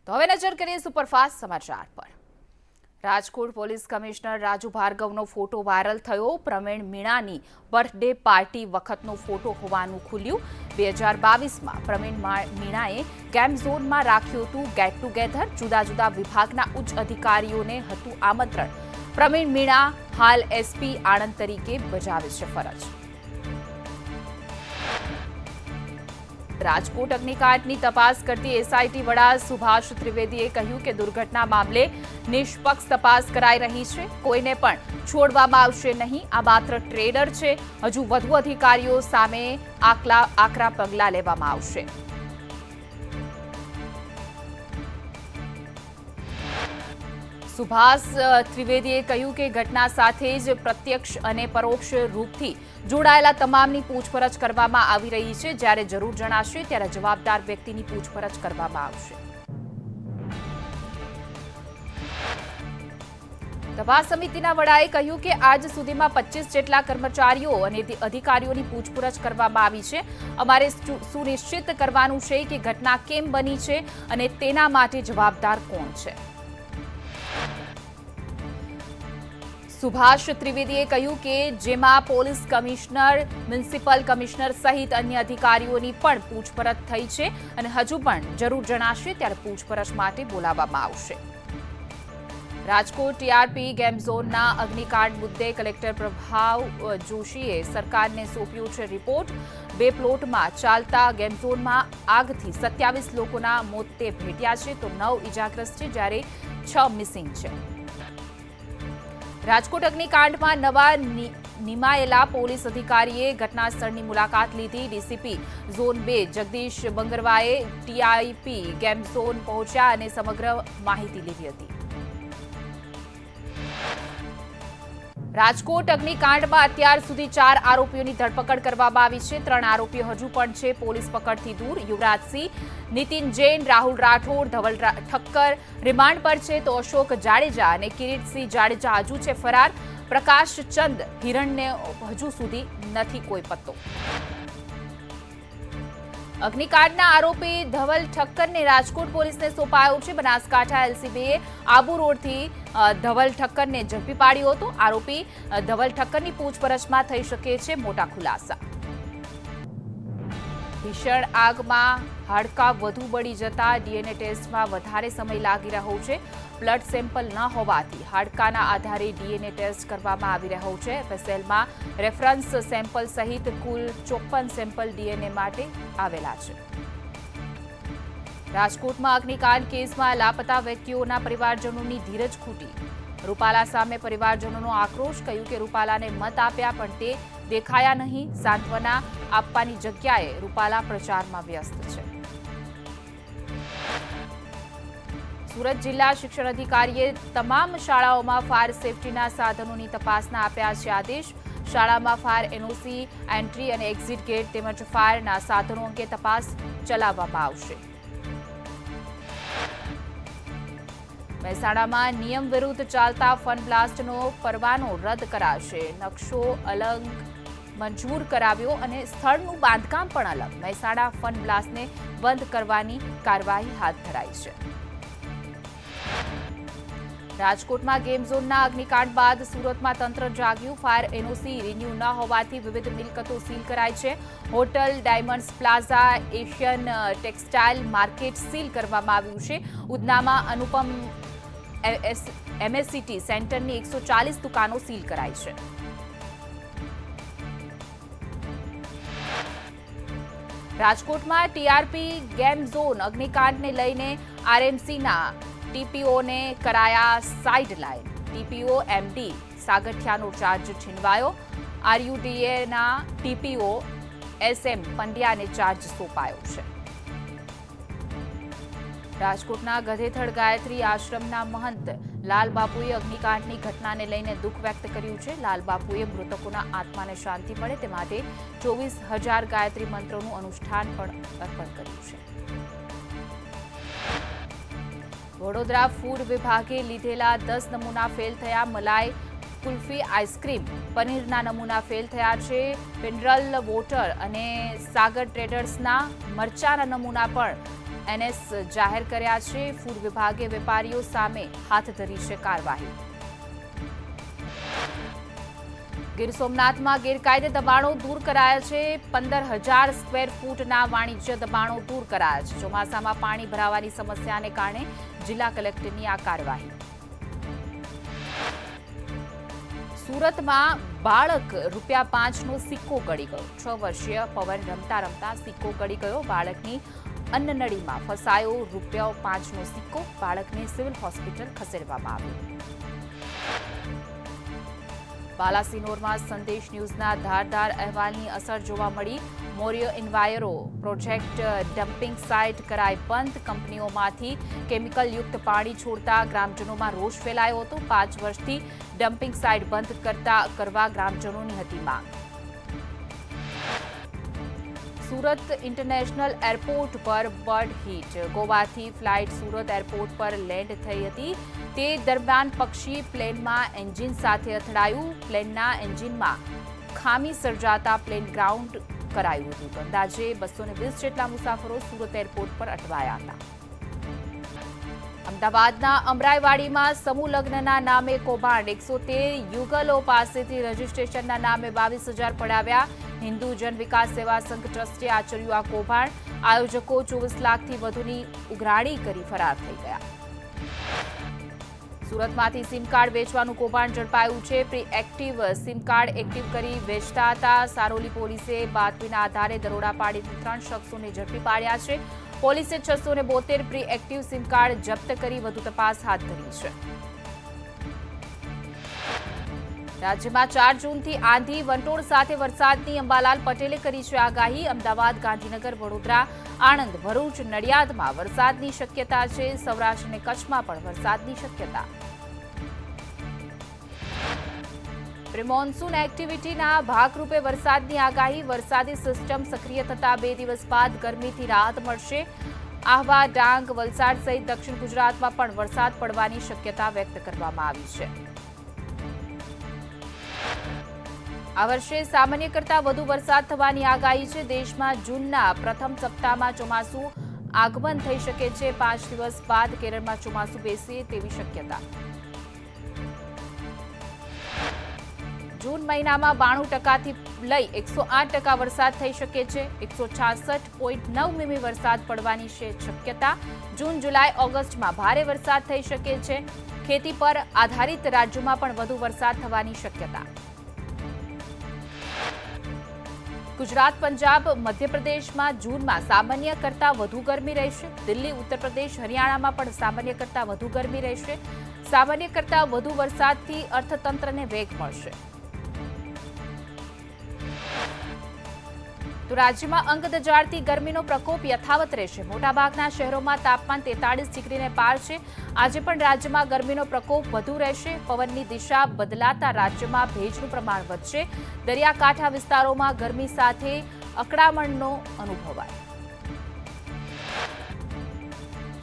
તો હવે નજર કરીએ સુપરફાસ્ટ સમાચાર પર। રાજકોટ પોલીસ કમિશનર રાજુ ભાર્ગવનો ફોટો વાયરલ થયો। પ્રવીણ મીણાની બર્થડે પાર્ટી વખતનો ફોટો હોવાનું ખુલ્યું। 2022માં પ્રવીણ મીણાએ ગેમ ઝોનમાં રાખ્યું હતું ગેટ ટુગેધર। જુદા જુદા વિભાગના ઉચ્ચ અધિકારીઓને હતું આમંત્રણ। પ્રવીણ મીણા હાલ એસપી આણંદ તરીકે બજાવે છે ફરજ। રાજકોટ અગ્નિકાંડની તપાસ કરતી એસઆઈટી વડા સુભાષ ત્રિવેદીએ કહ્યું કે દુર્ઘટના મામલે નિષ્પક્ષ તપાસ કરાઈ રહી છે। કોઈને પણ છોડવામાં આવશે નહીં। આ માત્ર ટ્રેડર છે। હજુ વધુ અધિકારીઓ સામે આકરા પગલાં લેવામાં આવશે। સુભાષ ત્રિવેદીએ કહ્યું કે ઘટના સાથે જ પ્રત્યક્ષ અને પરોક્ષ રૂપથી જોડાયેલા તમામની પૂછપરછ કરવામાં આવી રહી છે। જ્યારે જરૂર જણાશે ત્યારે જવાબદાર વ્યક્તિની પૂછપરછ કરવામાં આવશે। તપાસ સમિતિના વડાએ કહ્યું કે આજ સુધીમાં 25 જેટલા કર્મચારીઓ અને અધિકારીઓની પૂછપરછ કરવામાં આવી છે। અમારે સુનિશ્ચિત કરવાનું છે કે ઘટના કેમ બની છે અને તેના માટે જવાબદાર કોણ છે। સુભાષ ત્રિવેદીએ કહ્યું કે જેમાં પોલીસ કમિશનર, મ્યુનિસિપલ કમિશનર સહિત અન્ય અધિકારીઓની પણ પૂછપરછ થઈ છે અને હજુ પણ જરૂર જણાશે ત્યારે પૂછપરછ માટે બોલાવવામાં આવશે। રાજકોટ ટીઆરપી ગેમ ઝોનના અગ્નિકાંડ મુદ્દે કલેક્ટર પ્રભાવ જોશીએ સરકારને સોંપ્યો છે રિપોર્ટ। 2 પ્લોટમાં ચાલતા ગેમ ઝોનમાં આગથી 27 લોકોના મોતે ભેટ્યા છે તો 9 ઇજાગ્રસ્ત છે જ્યારે 6 મિસિંગ છે। રાજકોટ અગ્નિકાંડમાં નવા નિમાયેલા પોલીસ અધિકારીએ ઘટના સ્થળની મુલાકાત લીધી। ડીસીપી ઝોન 2 જગદીશ બંગરવાએ ટીઆઈપી ગેમ ઝોન પહોંચ્યા અને સમગ્ર માહિતી લીધી હતી। રાજકોટ અગ્નિકાંડમાં અત્યાર સુધી 4 આરોપીઓની ધરપકડ કરવામાં આવી છે। 3 આરોપીઓ હજુ પણ છે પોલીસ પકડથી દૂર। યુવરાજસિંહ, નીતિન જૈન, રાહુલ રાઠોડ, ધવલ ઠક્કર રિમાન્ડ પર છે તો અશોક જાડેજા અને કિરીટસિંહ જાડેજા હજુ છે ફરાર। પ્રકાશ ચંદ હિરણને હજુ સુધી નથી કોઈ પત્તો। અગ્નિકાંડના આરોપી ધવલ ઠક્કરને રાજકોટ પોલીસને સોંપાયો છે। બનાસકાંઠા એલસીબીએ આબુ રોડથી ધવલ ઠક્કરને ઝડપી પાડ્યો હતો। આરોપી ધવલ ઠક્કરની પૂછપરછમાં થઈ શકે છે મોટા ખુલાસા। ભીષણ આગમાં હાડકાં વધુ બળી જતા ડીએનએ ટેસ્ટમાં વધારે સમય લાગી રહ્યો છે। બ્લડ સેમ્પલ ન હોવાથી હાડકાના આધારે ડીએનએ ટેસ્ટ કરવામાં આવી રહ્યો છે। એફએસએલમાં રેફરન્સ સેમ્પલ સહિત કુલ 54 સેમ્પલ ડીએનએ માટે આવેલા છે। રાજકોટમાં અગ્નિકાંડ કેસમાં લાપતા વ્યક્તિઓના પરિવારજનોની ધીરજ ખૂટી। રૂપાલા સામે પરિવારજનોનો આક્રોશ। કહ્યું કે રૂપાલાને મત આપ્યા પણ તે દેખાયા નહીં। સાંત્વના આપવાની જગ્યાએ રૂપાલા પ્રચારમાં વ્યસ્ત છે। સુરત જિલ્લા શિક્ષણ અધિકારીએ તમામ શાળાઓમાં ફાયર સેફટીના સાધનોની તપાસના આપ્યા છે આદેશ। શાળામાં ફાયર એનઓસી, એન્ટ્રી અને એક્ઝિટ ગેટ તેમજ ફાયરના સાધનો અંગે તપાસ ચલાવવામાં આવશે। મહેસાણામાં નિયમ વિરુદ્ધ ચાલતા ફન બ્લાસ્ટનો પરવાનો રદ કરાશે। નકશો અલગ મંજૂર કરાવ્યો અને સ્થળનું બાંધકામ પણ અલગ। મહેસાણા ફન બ્લાસ્ટને બંધ કરવાની કાર્યવાહી હાથ ધરાઈ છે। રાજકોટમાં ગેમ ઝોનના અગ્નિકાંડ બાદ સુરતમાં તંત્ર જાગ્યું। ફાયર એનઓસી રિન્યુ ન હોવાથી વિવિધ મિલકતો સીલ કરાઈ છે। Hotel, diamonds plaza, Asian textile market seal કરવામાં આવ્યું છે। ઉધનામાં અનુપમ એમએસસીટી સેન્ટરની 140 દુકાનો સીલ કરાઈ છે। રાજકોટમાં ટીઆરપી ગેમ ઝોન અગ્નિકાંડને લઈને આરએમસીના ટીપીઓને કરાયા સાઇડલાઇન। ટીપીઓ એમડી સાગઠિયાનો ચાર્જ છીનવાયો। આરયુડીએના ટીપીઓ એસએમ પંડ્યાને ચાર્જ સોંપાયો છે। રાજકોટના ગધેથડ ગાયત્રી આશ્રમના મહંત લાલબાપુએ અગ્નિકાંડની ઘટનાને લઈને દુઃખ વ્યક્ત કર્યું છે। લાલબાપુએ મૃતકોના આત્માને શાંતિ મળે તે માટે 24,000 ગાયત્રી મંત્રોનું અનુષ્ઠાન પણ અર્પણ કર્યું છે। વડોદરા ફૂડ વિભાગે લીધેલા 10 નમૂના ફેલ થયા। મલાઈ કુલ્ફી, આઈસ્ક્રીમ, પનીરના નમૂના ફેલ થયા છે। મિનરલ વોટર અને સાગર ટ્રેડર્સના મરચાના નમૂના પણ NS જાહેર કર્યા છે. ફૂડ વિભાગે વેપારીઓ સામે હાથ ધરી છે કાર્યવાહી. ગીર સોમનાથમાં ગેરકાયદે દબાણો દૂર કરાયા છે. 15,000 સ્ક્વેર ફૂટના વાણિજ્ય દબાણો દૂર કરાયા છે. ચોમાસામાં પાણી ભરાવાની સમસ્યાને કારણે જિલ્લા કલેક્ટરની આ કાર્યવાહી. સુરતમાં બાળક ₹5નો સિક્કો ગળી ગયો. 6 વર્ષીય પવન રમતા રમતા સિક્કો ગળી ગયો. બાળકની અન્નનળીમાં ફસાયો ₹5નો સિક્કો. બાળકને સિવિલ હોસ્પિટલ ખસેડવામાં આવ્યો. બાલાસિનોરમાં સંદેશ ન્યૂઝના ધારદાર અહેવાલની અસર જોવા મળી. મોરિયો ઇન્વાયરો પ્રોજેક્ટ ડમ્પિંગ સાઇટ કરાઈ બંધ. કંપનીઓમાંથી કેમિકલયુક્ત પાણી છોડતા ગ્રામજનોમાં રોષ ફેલાયો હતો. 5 વર્ષથી ડમ્પિંગ સાઇટ બંધ કરવા ગ્રામજનોની હતી માંગ. સુરત ઇન્ટરનેશનલ એરપોર્ટ પર બર્ડ હીટ. ગોવાથી ફ્લાઇટ સુરત એરપોર્ટ પર લેન્ડ થઈ હતી. તે દરમિયાન પક્ષી પ્લેનમાં એન્જિન સાથે અથડાયું. પ્લેનના એન્જિનમાં ખામી સર્જાતા પ્લેન ગ્રાઉન્ડ કરાયું હતું. અંદાજે 220 જેટલા મુસાફરો સુરત એરપોર્ટ પર અટવાયા હતા. અમદાવાદના અમરાઈવાડીમાં સમૂહ લગ્નના નામે કૌભાંડ. 113 યુગલો પાસેથી રજીસ્ટ્રેશનના નામે 22,000 પડાવ્યા. હિન્દુ જન વિકાસ સેવા સંઘ ટ્રસ્ટે આચર્યું આ કૌભાંડ. આયોજકો 24 લાખથી વધુની ઉઘરાણી કરી ફરાર થઈ ગયા. સુરતમાંથી સિમ કાર્ડ વેચવાનું કૌભાંડ ઝડપાયું છે. Pre active sim card active કરી વેચતા હતા. સારોલી પોલીસે બાતમીના આધારે દરોડા પાડી 3 શખ્સોને ઝડપી પાડ્યા છે. પોલીસે 672 પ્રી એક્ટિવ સિમ કાર્ડ જપ્ત કરી વધુ તપાસ હાથ ધરી છે. રાજ્યમાં 4 જૂનથી આંધી વંટોળ સાથે વરસાદની અંબાલાલ પટેલે કરી છે આગાહી. અમદાવાદ, ગાંધીનગર, વડોદરા, આણંદ, ભરૂચ, નડિયાદમાં વરસાદની શક્યતા છે. સૌરાષ્ટ્ર અને કચ્છમાં પણ વરસાદની શક્યતા. પ્રિમોન્સૂન એક્ટિવિટીના ભાગરૂપે વરસાદની આગાહી. વરસાદી સિસ્ટમ સક્રિય થતા 2 દિવસ બાદ ગરમીથી રાહત મળશે. આહવા, ડાંગ, વલસાડ સહિત દક્ષિણ ગુજરાતમાં પણ વરસાદ પડવાની શક્યતા વ્યક્ત કરવામાં આવી છે. આ વર્ષે સામાન્ય કરતાં વધુ વરસાદ થવાની આગાહી છે. દેશમાં જૂનના પ્રથમ સપ્તાહમાં ચોમાસું આગમન થઈ શકે છે. 5 દિવસ બાદ કેરળમાં ચોમાસું બેસે તેવી શક્યતા. જૂન મહિનામાં 92%થી લઈ 108% વરસાદ થઈ શકે છે. 166.9 મીમી વરસાદ પડવાની છે શક્યતા. જૂન, જુલાઈ, ઓગસ્ટમાં ભારે વરસાદ થઈ શકે છે. ખેતી પર આધારિત રાજ્યોમાં પણ વધુ વરસાદ થવાની શક્યતા. ગુજરાત, પંજાબ, મધ્યપ્રદેશમાં જૂનમાં સામાન્ય કરતાં વધુ ગરમી રહેશે. દિલ્હી, ઉત્તર પ્રદેશ, હરિયાણામાં પણ સામાન્ય કરતાં વધુ ગરમી રહેશે. સામાન્ય કરતાં વધુ વરસાદથી અર્થતંત્રને વેગ મળશે. તો રાજ્યમાં અંગ દજાડતી ગરમીનો પ્રકોપ યથાવત રહેશે. મોટાભાગના શહેરોમાં તાપમાન 43 ડિગ્રીને પાર છે. આજે પણ રાજ્યમાં ગરમીનો પ્રકોપ વધુ રહેશે. પવનની દિશા બદલાતા રાજ્યમાં ભેજનું પ્રમાણ વધશે. દરિયાકાંઠા વિસ્તારોમાં ગરમી સાથે અકળામણનો અનુભવાય.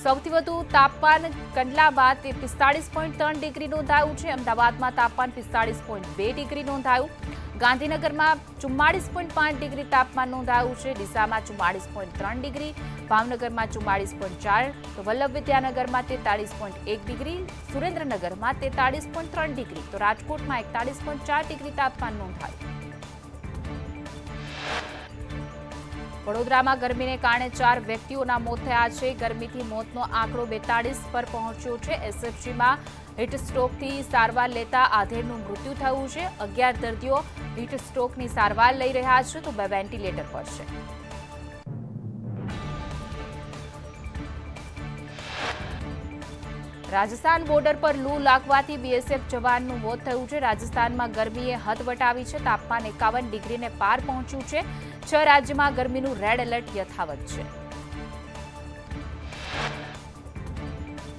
સૌથી વધુ તાપમાન કંડલામાં 45.3 ડિગ્રી નોંધાયું છે. અમદાવાદમાં તાપમાન 45.2 ડિગ્રી નોંધાયું. ગાંધીનગરમાં 44.5 ડિગ્રી તાપમાન નોંધાયું છે. ડીસામાં 44.3 ડિગ્રી, ભાવનગરમાં 44.4, તો વલ્લભ વિદ્યાનગરમાં 43.1 ડિગ્રી, સુરેન્દ્રનગરમાં 43.3 ડિગ્રી, તો રાજકોટમાં 41.4 ડિગ્રી તાપમાન નોંધાયું. વડોદરામાં ગરમીને કારણે 4 વ્યક્તિઓના મોત થયા છે. ગરમીથી મોતનો આંકડો 42 પર પહોંચ્યો છે. એસએફજીમાં હીટ સ્ટ્રોકથી સારવાર લેતા આધેડનું મૃત્યુ થયું છે. 11 દર્દીઓ હીટ સ્ટ્રોકની સારવાર લઈ રહ્યા છે, તો 2 વેન્ટિલેટર પર છે. રાજસ્થાન બોર્ડર પર લૂ લાગવાથી બીએસએફ જવાનનું મોત થયું છે. રાજસ્થાનમાં ગરમીએ હદ વટાવી છે. તાપમાન 51 ડિગ્રીને પાર પહોંચ્યું છે. 6 રાજ્યમાં ગરમીનું રેડ એલર્ટ યથાવત છે.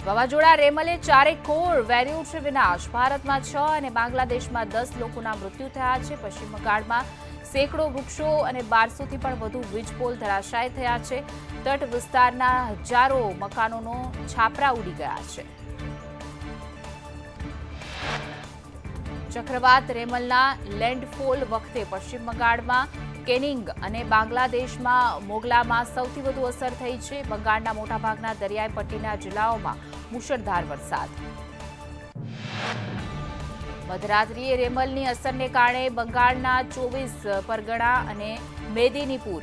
વાવાઝોડા રેમલે 4 કોર વેર્યું છે વિનાશ. ભારતમાં 6 અને બાંગ્લાદેશમાં 10 લોકોના મૃત્યુ થયા છે. પશ્ચિમ બંગાળમાં સેંકડો વૃક્ષો અને 1200થી પણ વધુ વીજપોલ ધરાશાયી થયા છે. તટ વિસ્તારના હજારો મકાનોનો છાપરા ઉડી ગયા છે. ચક્રવાત રેમલના લેન્ડફોલ વખતે પશ્ચિમ બંગાળમાં કેનિંગ અને બાંગ્લાદેશમાં મોગલામાં સૌથી વધુ અસર થઈ છે. બંગાળના મોટાભાગના દરિયાઈ પટ્ટીના જિલ્લાઓમાં મુશળધાર વરસાદ. મધરાત્રિએ રેમલની અસરને કારણે બંગાળના 24 પરગણા અને મેદિનીપુર,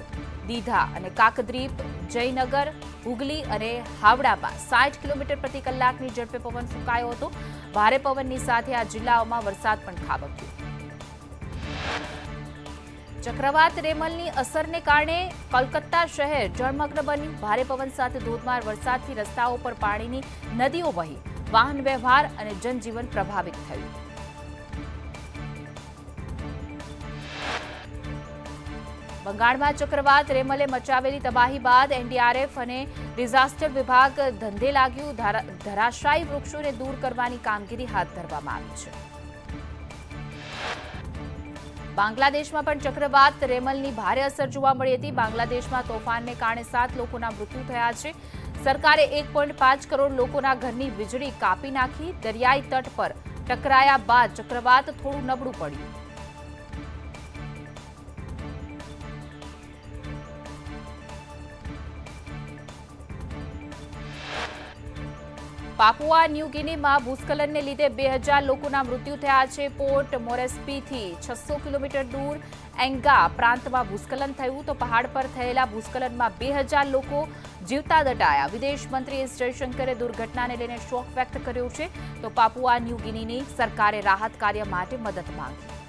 દીઘા અને કાકદ્વીપ, જયનગર, હુગલી અને હાવડામાં 60 કિલોમીટર પ્રતિ કલાકની ઝડપે પવન ફૂંકાયો હતો. ભારે પવનની સાથે આ જિલ્લાઓમાં વરસાદ પણ ખાબક્યો. ચક્રવાત રેમલની અસરને કારણે કોલકાતા શહેર જળમગ્ન બન્યું. ભારે પવન સાથે ધોધમાર વરસાદથી રસ્તાઓ પર પાણીની નદીઓ વહી વાહન વ્યવહાર અને જનજીવન પ્રભાવિત થયું. બંગાળમાં ચક્રવાત રેમલે મચાવેલી તબાહી બાદ એનડીઆરએફ અને ડિઝાસ્ટર વિભાગ ધંધે લાગ્યું. ધરાશાયી વૃક્ષોને દૂર કરવાની કામગીરી હાથ ધરવામાં આવી છે. બાંગ્લાદેશમાં પણ ચક્રવાત રેમલની ભારે અસર જોવા મળી હતી. બાંગ્લાદેશમાં તોફાનને કારણે 7 લોકોના મૃત્યુ થયા છે. સરકારે 1.5 કરોડ લોકોના ઘરની વીજળી કાપી નાખી. દરિયાઈ તટ પર ટકરાયા બાદ ચક્રવાત થોડું નબળું પડ્યું. પાપુઆ ન્યૂ ગિનીમાં ભૂસ્ખલનને લીધે 2000 લોકોના મૃત્યુ થયા છે. પોર્ટ મોરેસ્બીથી 600 કિલોમીટર દૂર એંગા પ્રાંતમાં ભૂસ્ખલન થયું તો પહાડ પર થયેલા ભૂસ્ખલનમાં 2000 લોકો જીવતા દટાયા. વિદેશ મંત્રી એસ જયશંકરે દુર્ઘટનાને લઈને શોક વ્યક્ત કર્યો છે તો પાપુઆ ન્યૂ ગિનીની સરકારે રાહત કાર્ય માટે મદદ માંગી.